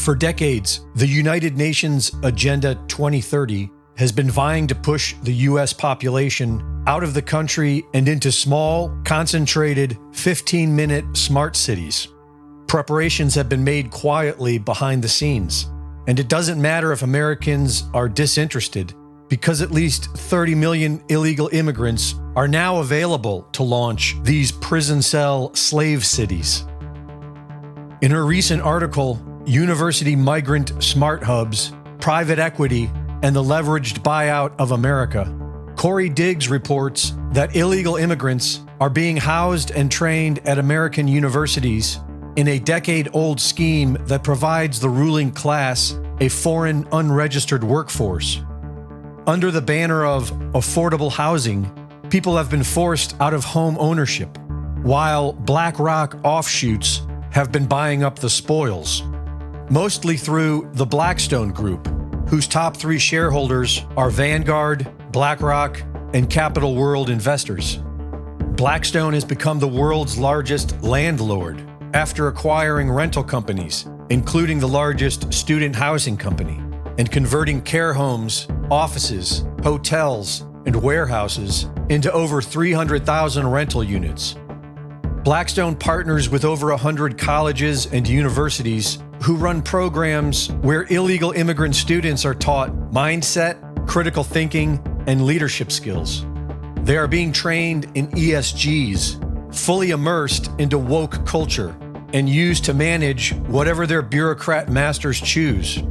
For decades, the United Nations Agenda 2030 has been vying to push the U.S. population out of the country and into small, concentrated, 15-minute smart cities. Preparations have been made quietly behind the scenes, and it doesn't matter if Americans are disinterested, because at least 30 million illegal immigrants are now available to launch these prison cell slave cities. In her recent article, University Migrant Smart Hubs, Private Equity, and the Leveraged Buyout of America, Corey Diggs reports that illegal immigrants are being housed and trained at American universities in a decade-old scheme that provides the ruling class a foreign unregistered workforce. Under the banner of affordable housing, people have been forced out of home ownership, while BlackRock offshoots have been buying up the spoils, mostly through the Blackstone Group, whose top 3 shareholders are Vanguard, BlackRock, and Capital World investors. Blackstone has become the world's largest landlord after acquiring rental companies, including the largest student housing company, and converting care homes, offices, hotels, and warehouses into over 300,000 rental units. Blackstone partners with over 100 colleges and universities who run programs where illegal immigrant students are taught mindset, critical thinking, and leadership skills. They are being trained in ESGs, fully immersed into woke culture, and used to manage whatever their bureaucrat masters choose.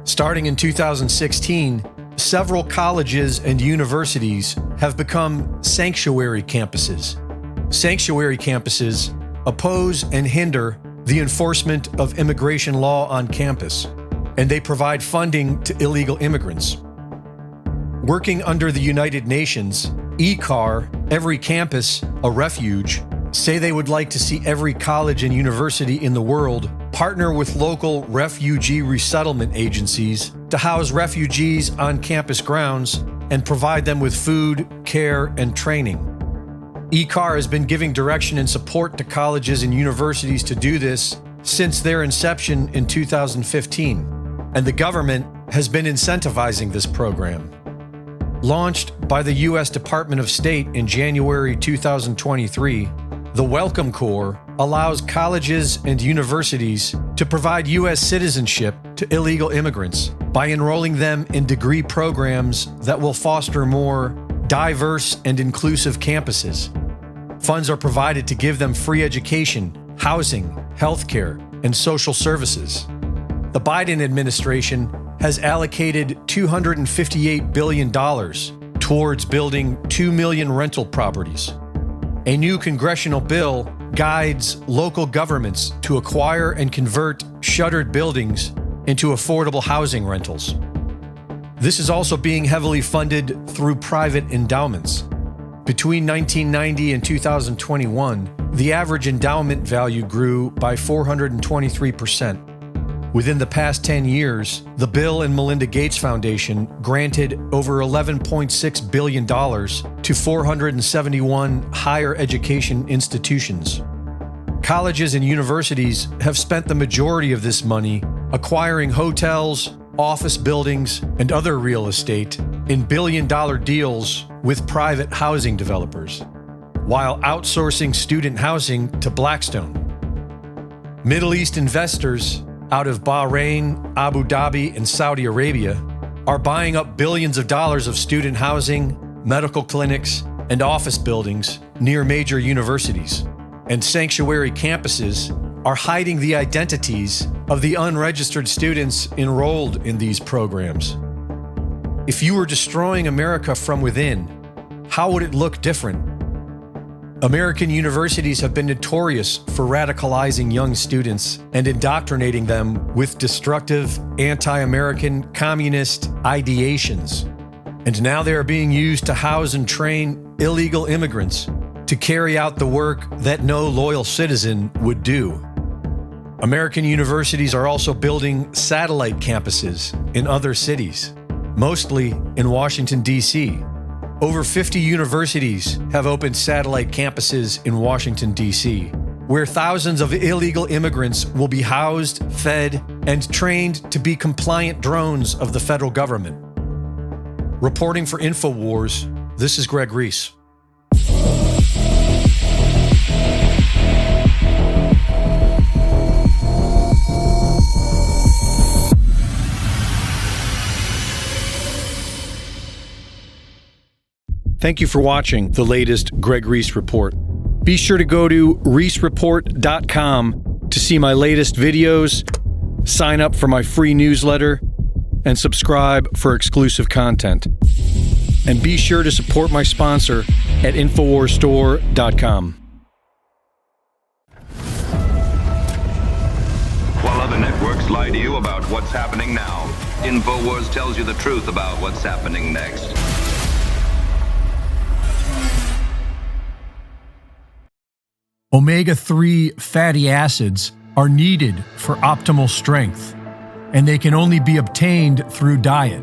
Starting in 2016, several colleges and universities have become sanctuary campuses. Sanctuary campuses oppose and hinder the enforcement of immigration law on campus, and they provide funding to illegal immigrants. Working under the United Nations, ECAR, Every Campus, a Refuge, say they would like to see every college and university in the world partner with local refugee resettlement agencies to house refugees on campus grounds and provide them with food, care, and training. ECAR has been giving direction and support to colleges and universities to do this since their inception in 2015, and the government has been incentivizing this program. Launched by the U.S. Department of State in January 2023, the Welcome Corps allows colleges and universities to provide U.S. citizenship to illegal immigrants by enrolling them in degree programs that will foster more diverse and inclusive campuses. Funds are provided to give them free education, housing, healthcare, and social services. The Biden administration has allocated $258 billion towards building 2 million rental properties. A new congressional bill guides local governments to acquire and convert shuttered buildings into affordable housing rentals. This is also being heavily funded through private endowments. Between 1990 and 2021, the average endowment value grew by 423%. Within the past 10 years, the Bill and Melinda Gates Foundation granted over $11.6 billion to 471 higher education institutions. Colleges and universities have spent the majority of this money acquiring hotels, office buildings, and other real estate in billion-dollar deals with private housing developers, while outsourcing student housing to Blackstone. Middle East investors out of Bahrain, Abu Dhabi, and Saudi Arabia are buying up billions of dollars of student housing, medical clinics, and office buildings near major universities. And sanctuary campuses are hiding the identities of the unregistered students enrolled in these programs. If you were destroying America from within, how would it look different? American universities have been notorious for radicalizing young students and indoctrinating them with destructive, anti-American, communist ideations. And now they are being used to house and train illegal immigrants to carry out the work that no loyal citizen would do. American universities are also building satellite campuses in other cities, mostly in Washington, D.C. Over 50 universities have opened satellite campuses in Washington, D.C., where thousands of illegal immigrants will be housed, fed, and trained to be compliant drones of the federal government. Reporting for InfoWars, this is Greg Reese. Thank you for watching the latest Greg Reese Report. Be sure to go to reesereport.com to see my latest videos, sign up for my free newsletter, and subscribe for exclusive content. And be sure to support my sponsor at InfoWarsStore.com. While other networks lie to you about what's happening now, InfoWars tells you the truth about what's happening next. Omega-3 fatty acids are needed for optimal strength, and they can only be obtained through diet.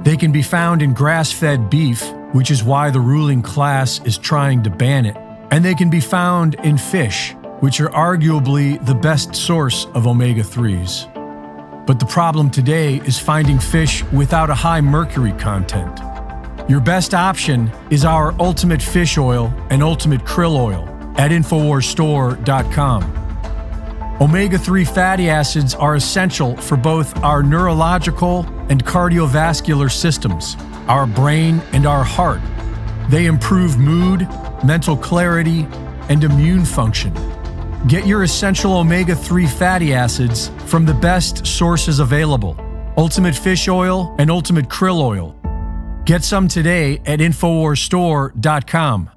They can be found in grass-fed beef, which is why the ruling class is trying to ban it, and they can be found in fish, which are arguably the best source of omega-3s. But the problem today is finding fish without a high mercury content. Your best option is our Ultimate Fish Oil and Ultimate Krill Oil at InfoWarsStore.com. Omega-3 fatty acids are essential for both our neurological and cardiovascular systems, our brain and our heart. They improve mood, mental clarity, and immune function. Get your essential omega-3 fatty acids from the best sources available, Ultimate Fish Oil and Ultimate Krill Oil. Get some today at InfoWarsStore.com.